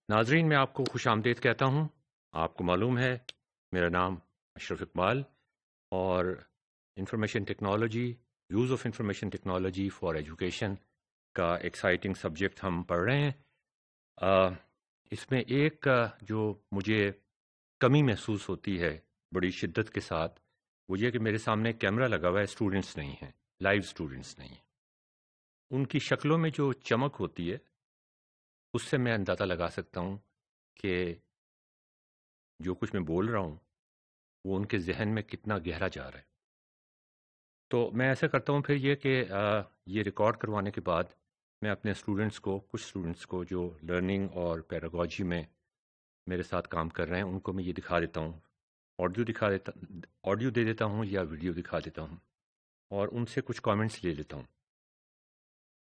ناظرین، میں آپ کو خوش آمدید کہتا ہوں۔ آپ کو معلوم ہے میرا نام اشرف اقبال، اور information technology, use of information technology for education کا ایکسائٹنگ سبجیکٹ ہم پڑھ رہے ہیں۔ آ، اس میں ایک جو مجھے کمی محسوس ہوتی ہے بڑی شدت کے ساتھ، وہ یہ کہ میرے سامنے کیمرہ لگا ہوا ہے، اسٹوڈنٹس نہیں ہیں، لائیو اسٹوڈنٹس نہیں ہیں۔ ان کی شکلوں میں جو چمک ہوتی ہے اس سے میں اندازہ لگا سکتا ہوں کہ جو کچھ میں بول رہا ہوں وہ ان کے ذہن میں کتنا گہرا جا رہا ہے۔ تو میں ایسا کرتا ہوں پھر یہ کہ یہ ریکارڈ کروانے کے بعد میں اپنے اسٹوڈنٹس کو، کچھ اسٹوڈنٹس کو جو لرننگ اور پیراگوجی میں میرے ساتھ کام کر رہے ہیں، ان کو میں یہ دکھا دیتا ہوں، آڈیو دے دیتا ہوں یا ویڈیو دکھا دیتا ہوں، اور ان سے کچھ کامنٹس لے لیتا ہوں۔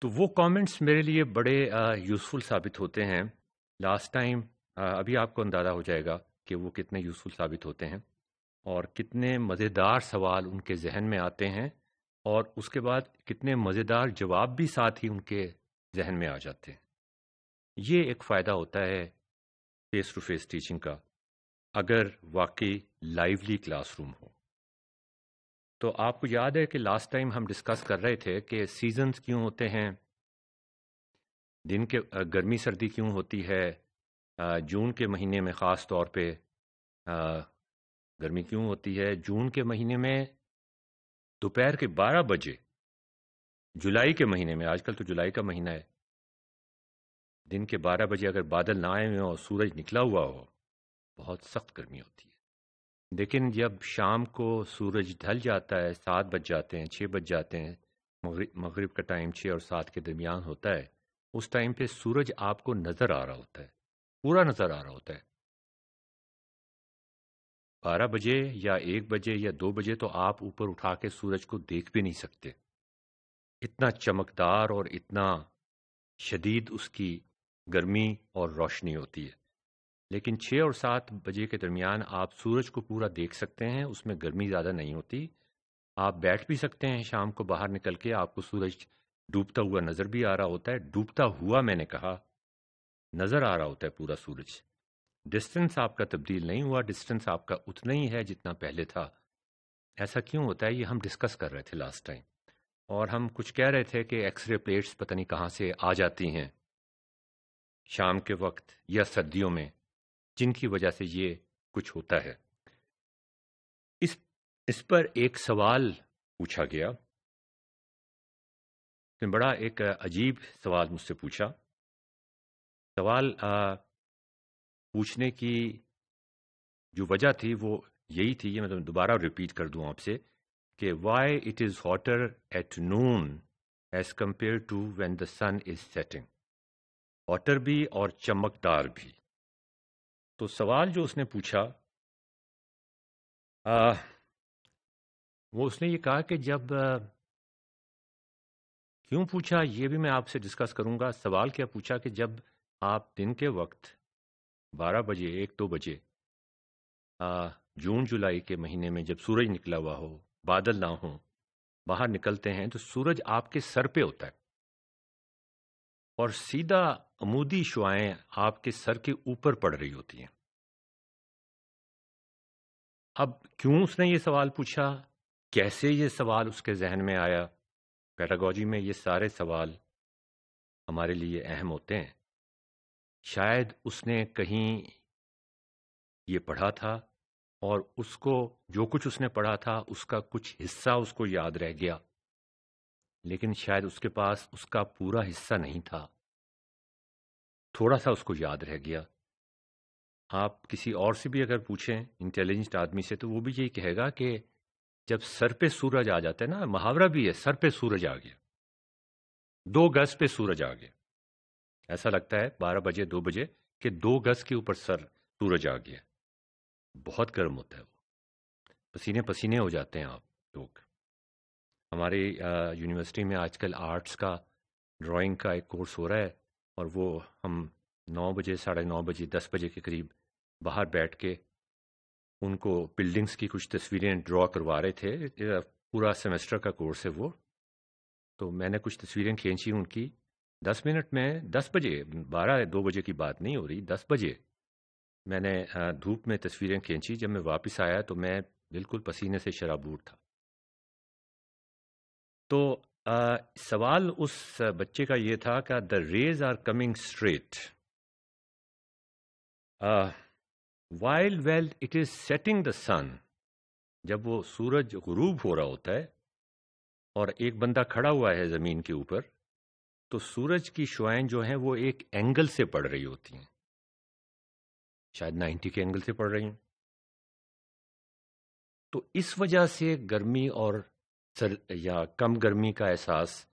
تو وہ کامنٹس میرے لیے بڑے یوزفل ثابت ہوتے ہیں۔ لاسٹ ٹائم ابھی آپ کو اندازہ ہو جائے گا کہ وہ کتنے یوزفل ثابت ہوتے ہیں اور کتنے مزیدار سوال ان کے ذہن میں آتے ہیں، اور اس کے بعد کتنے مزیدار جواب بھی ساتھ ہی ان کے ذہن میں آ جاتے ہیں۔ یہ ایک فائدہ ہوتا ہے فیس ٹو فیس ٹیچنگ کا، اگر واقعی لائیولی کلاس روم ہو۔ تو آپ کو یاد ہے کہ لاسٹ ٹائم ہم ڈسکس کر رہے تھے کہ سیزنز کیوں ہوتے ہیں، دن کے گرمی سردی کیوں ہوتی ہے، جون کے مہینے میں خاص طور پہ گرمی کیوں ہوتی ہے، جون کے مہینے میں دوپہر کے 12 بجے، جولائی کے مہینے میں، آج کل تو جولائی کا مہینہ ہے، دن کے 12 بجے اگر بادل نہ آئے ہوئے اور سورج نکلا ہوا ہو، بہت سخت گرمی ہوتی ہے۔ لیکن جب شام کو سورج ڈھل جاتا ہے، 7 بج جاتے ہیں، 6 بج جاتے ہیں، مغرب کا ٹائم 6 اور 7 کے درمیان ہوتا ہے، اس ٹائم پہ سورج آپ کو نظر آ رہا ہوتا ہے، پورا نظر آ رہا ہوتا ہے۔ 12 بجے یا 1 بجے یا 2 بجے تو آپ اوپر اٹھا کے سورج کو دیکھ بھی نہیں سکتے، اتنا چمکدار اور اتنا شدید اس کی گرمی اور روشنی ہوتی ہے۔ لیکن 6 اور 7 بجے کے درمیان آپ سورج کو پورا دیکھ سکتے ہیں، اس میں گرمی زیادہ نہیں ہوتی، آپ بیٹھ بھی سکتے ہیں شام کو باہر نکل کے، آپ کو سورج ڈوبتا ہوا نظر بھی آ رہا ہوتا ہے، ڈوبتا ہوا میں نے کہا، نظر آ رہا ہوتا ہے پورا سورج، ڈسٹنس آپ کا تبدیل نہیں ہوا، ڈسٹنس آپ کا اتنا ہی ہے جتنا پہلے تھا۔ ایسا کیوں ہوتا ہے یہ ہم ڈسکس کر رہے تھے لاسٹ ٹائم، اور ہم کچھ کہہ رہے تھے کہ ایکس رے پلیٹس پتہ نہیں کہاں سے آ جاتی ہیں شام کے وقت یا سردیوں میں، جن کی وجہ سے یہ کچھ ہوتا ہے۔ اس پر ایک سوال پوچھا گیا، بڑا ایک عجیب سوال مجھ سے پوچھا۔ سوال پوچھنے کی جو وجہ تھی وہ یہی تھی، یہ میں دوبارہ ریپیٹ کر دوں آپ سے، کہ why it is hotter at noon as compare to when the sun is setting, hotter بھی اور چمکدار بھی۔ تو سوال جو اس نے پوچھا، وہ اس نے یہ کہا کہ جب کیوں پوچھا یہ بھی میں آپ سے ڈسکس کروں گا۔ سوال کیا پوچھا کہ جب آپ دن کے وقت 12 بجے 1-2 بجے جون جولائی کے مہینے میں جب سورج نکلا ہوا ہو، بادل نہ ہوں، باہر نکلتے ہیں تو سورج آپ کے سر پہ ہوتا ہے اور سیدھا عمودی شعاعیں آپ کے سر کے اوپر پڑ رہی ہوتی ہیں۔ اب کیوں اس نے یہ سوال پوچھا، کیسے یہ سوال اس کے ذہن میں آیا؟ پیڈاگوجی میں یہ سارے سوال ہمارے لیے اہم ہوتے ہیں۔ شاید اس نے کہیں یہ پڑھا تھا اور اس کو جو کچھ اس نے پڑھا تھا اس کا کچھ حصہ اس کو یاد رہ گیا، لیکن شاید اس کے پاس اس کا پورا حصہ نہیں تھا، تھوڑا سا اس کو یاد رہ گیا۔ آپ کسی اور سے بھی اگر پوچھیں، انٹیلیجنٹ آدمی سے، تو وہ بھی یہی کہے گا کہ جب سر پہ سورج آ جاتا ہے نا، محاورہ بھی ہے، سر پہ سورج آ گیا، 2 گز پہ سورج آ گیا، ایسا لگتا ہے 12 بجے 2 بجے کہ 2 گز کے اوپر سورج آ گیا، بہت گرم ہوتا ہے، وہ پسینے پسینے ہو جاتے ہیں آپ لوگ۔ ہمارے یونیورسٹی میں آج کل آرٹس کا، ڈرائنگ کا ایک کورس ہو رہا ہے، اور وہ ہم 9 بجے 9:30 بجے 10 بجے کے قریب باہر بیٹھ کے ان کو بلڈنگز کی کچھ تصویریں ڈرا کروا رہے تھے۔ پورا سیمسٹر کا کورس ہے وہ، تو میں نے کچھ تصویریں کھینچی ان کی 10 منٹ میں 10 بجے، 12 2 بجے کی بات نہیں ہو رہی، 10 بجے میں نے دھوپ میں تصویریں کھینچی. جب میں واپس آیا تو میں بالکل پسینے سے شرابور تھا. تو سوال اس بچے کا یہ تھا کہ the rays are coming straight while well it is setting the sun. جب وہ سورج غروب ہو رہا ہوتا ہے اور ایک بندہ کھڑا ہوا ہے زمین کے اوپر، تو سورج کی شعائیں جو ہیں وہ ایک اینگل سے پڑ رہی ہوتی ہیں، شاید 90 کے اینگل سے پڑ رہی ہیں. تو اس وجہ سے گرمی اور یا کم گرمی کا احساس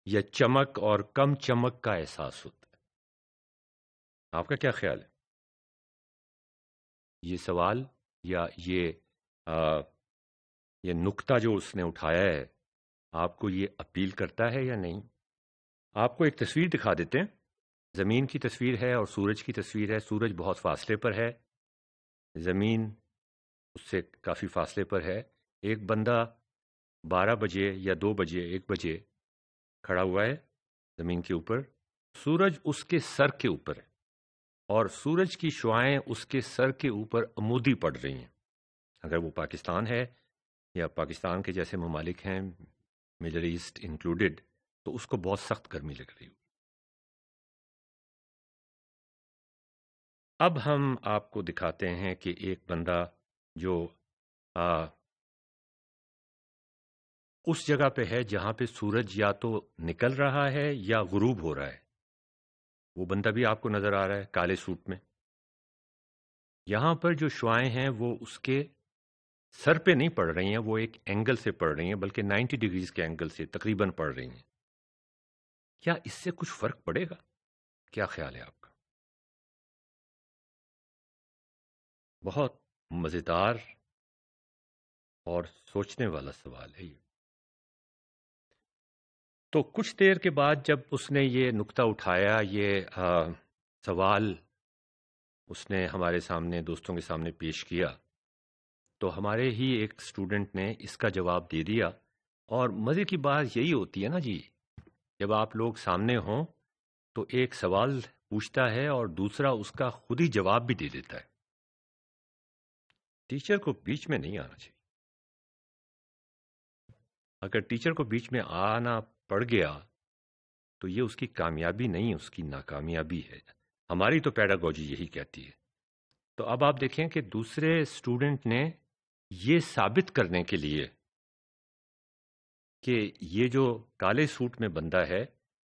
یا چمک اور کم چمک کا احساس ہوتا ہے. آپ کا کیا خیال ہے؟ یہ سوال یا یہ نقطہ جو اس نے اٹھایا ہے آپ کو یہ اپیل کرتا ہے یا نہیں؟ آپ کو ایک تصویر دکھا دیتے ہیں. زمین کی تصویر ہے اور سورج کی تصویر ہے. سورج بہت فاصلے پر ہے، زمین اس سے کافی فاصلے پر ہے. ایک بندہ 12 بجے یا 2 بجے 1 بجے کھڑا ہوا ہے زمین کے اوپر. سورج اس کے سر کے اوپر ہے اور سورج کی شعائیں اس کے سر کے اوپر عمودی پڑ رہی ہیں. اگر وہ پاکستان ہے یا پاکستان کے جیسے ممالک ہیں، مڈل ایسٹ انکلوڈڈ، تو اس کو بہت سخت گرمی لگ رہی ہوگی. اب ہم آپ کو دکھاتے ہیں کہ ایک بندہ جو اس جگہ پہ ہے جہاں پہ سورج یا تو نکل رہا ہے یا غروب ہو رہا ہے. وہ بندہ بھی آپ کو نظر آ رہا ہے کالے سوٹ میں. یہاں پر جو شعائیں ہیں وہ اس کے سر پہ نہیں پڑ رہی ہیں، وہ ایک اینگل سے پڑ رہی ہیں، بلکہ 90 ڈگریز کے اینگل سے تقریباً پڑ رہی ہیں. کیا اس سے کچھ فرق پڑے گا؟ کیا خیال ہے آپ کا؟ بہت مزیدار اور سوچنے والا سوال ہے یہ. تو کچھ دیر کے بعد جب اس نے یہ نقطہ اٹھایا، یہ سوال اس نے ہمارے سامنے، دوستوں کے سامنے پیش کیا، تو ہمارے ہی ایک اسٹوڈنٹ نے اس کا جواب دے دیا. اور مزے کی بات یہی ہوتی ہے نا جی، جب آپ لوگ سامنے ہوں تو ایک سوال پوچھتا ہے اور دوسرا اس کا خود ہی جواب بھی دے دیتا ہے. ٹیچر کو بیچ میں نہیں آنا چاہیے. اگر ٹیچر کو بیچ میں آنا پڑ گیا تو یہ اس کی کامیابی نہیں، اس کی ناکامیابی ہے. ہماری تو پیڈاگوجی یہی کہتی ہے. تو اب آپ دیکھیں کہ دوسرے اسٹوڈنٹ نے یہ ثابت کرنے کے لیے کہ یہ جو کالے سوٹ میں بندہ ہے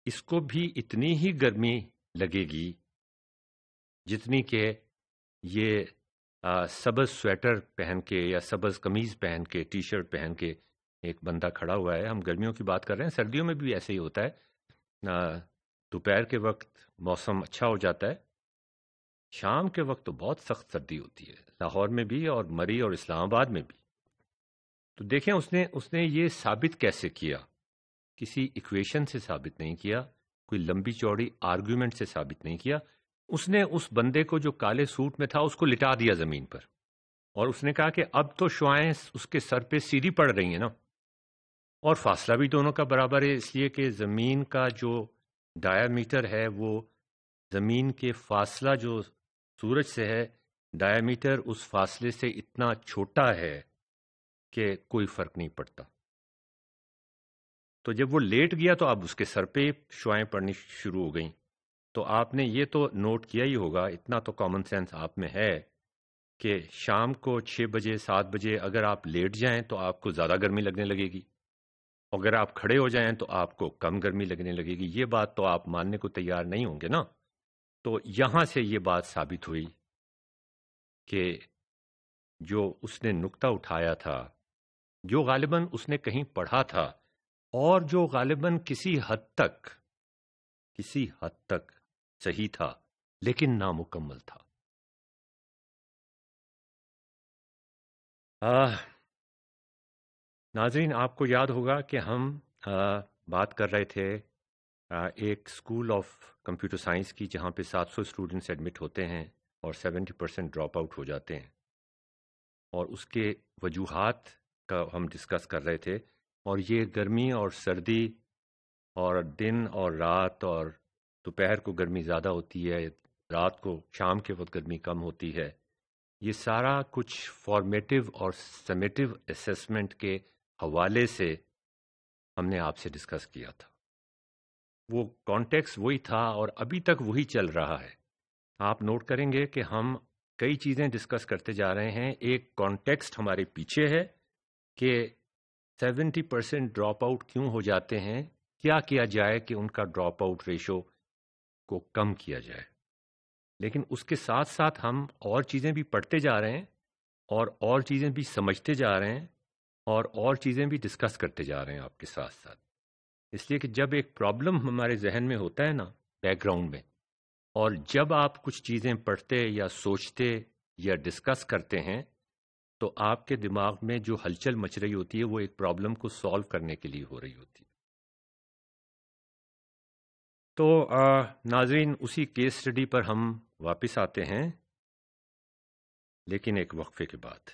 اس کو بھی اتنی ہی گرمی لگے گی جتنی کہ یہ سبز سویٹر پہن کے یا سبز قمیض پہن کے، ٹی شرٹ پہن کے ایک بندہ کھڑا ہوا ہے. ہم گرمیوں کی بات کر رہے ہیں، سردیوں میں بھی ایسے ہی ہوتا ہے. دوپہر کے وقت موسم اچھا ہو جاتا ہے، شام کے وقت تو بہت سخت سردی ہوتی ہے، لاہور میں بھی اور مری اور اسلام آباد میں بھی. تو دیکھیں اس نے یہ ثابت کیسے کیا. کسی ایکویشن سے ثابت نہیں کیا، کوئی لمبی چوڑی آرگیومنٹ سے ثابت نہیں کیا. اس نے اس بندے کو جو کالے سوٹ میں تھا اس کو لٹا دیا زمین پر، اور اس نے کہا کہ اب تو شعائیں اس کے سر پہ سیدھی پڑ رہی ہیں نا، اور فاصلہ بھی دونوں کا برابر ہے، اس لیے کہ زمین کا جو ڈایا میٹر ہے وہ زمین کے فاصلہ جو سورج سے ہے، ڈایا میٹر اس فاصلے سے اتنا چھوٹا ہے کہ کوئی فرق نہیں پڑتا. تو جب وہ لیٹ گیا تو اب اس کے سر پہ شعائیں پڑنی شروع ہو گئیں. تو آپ نے یہ تو نوٹ کیا ہی ہوگا، اتنا تو کامن سینس آپ میں ہے کہ شام کو 6 بجے 7 بجے اگر آپ لیٹ جائیں تو آپ کو زیادہ گرمی لگنے لگے گی، اگر آپ کھڑے ہو جائیں تو آپ کو کم گرمی لگنے لگے گی. یہ بات تو آپ ماننے کو تیار نہیں ہوں گے نا. تو یہاں سے یہ بات ثابت ہوئی کہ جو اس نے نقطہ اٹھایا تھا، جو غالباً اس نے کہیں پڑھا تھا اور جو غالباً کسی حد تک صحیح تھا لیکن نامکمل تھا. ناظرین، آپ کو یاد ہوگا کہ ہم بات کر رہے تھے ایک اسکول آف کمپیوٹر سائنس کی جہاں پہ 700 اسٹوڈنٹس ایڈمٹ ہوتے ہیں اور 70% ڈراپ آؤٹ ہو جاتے ہیں، اور اس کے وجوہات کا ہم ڈسکس کر رہے تھے. اور یہ گرمی اور سردی اور دن اور رات اور دوپہر کو گرمی زیادہ ہوتی ہے، رات کو شام کے وقت گرمی کم ہوتی ہے. یہ سارا کچھ فارمیٹیو اور سمیٹیو اسیسمنٹ کے حوالے سے ہم نے آپ سے ڈسکس کیا تھا. وہ کانٹیکس وہی تھا اور ابھی تک وہی چل رہا ہے. آپ نوٹ کریں گے کہ ہم کئی چیزیں ڈسکس کرتے جا رہے ہیں. ایک کانٹیکسٹ ہمارے پیچھے ہے کہ 70% ڈراپ آؤٹ کیوں ہو جاتے ہیں، کیا کیا جائے کہ ان کا ڈراپ آؤٹ ریشو کو کم کیا جائے. لیکن اس کے ساتھ ساتھ ہم اور چیزیں بھی پڑھتے جا رہے ہیں اور چیزیں بھی سمجھتے جا رہے ہیں اور چیزیں بھی ڈسکس کرتے جا رہے ہیں آپ کے ساتھ ساتھ. اس لیے کہ جب ایک پرابلم ہمارے ذہن میں ہوتا ہے نا بیک گراؤنڈ میں، اور جب آپ کچھ چیزیں پڑھتے یا سوچتے یا ڈسکس کرتے ہیں تو آپ کے دماغ میں جو ہلچل مچ رہی ہوتی ہے وہ ایک پرابلم کو سالو کرنے کے لیے ہو رہی ہوتی ہے. تو ناظرین، اسی کیس اسٹڈی پر ہم واپس آتے ہیں لیکن ایک وقفے کے بعد.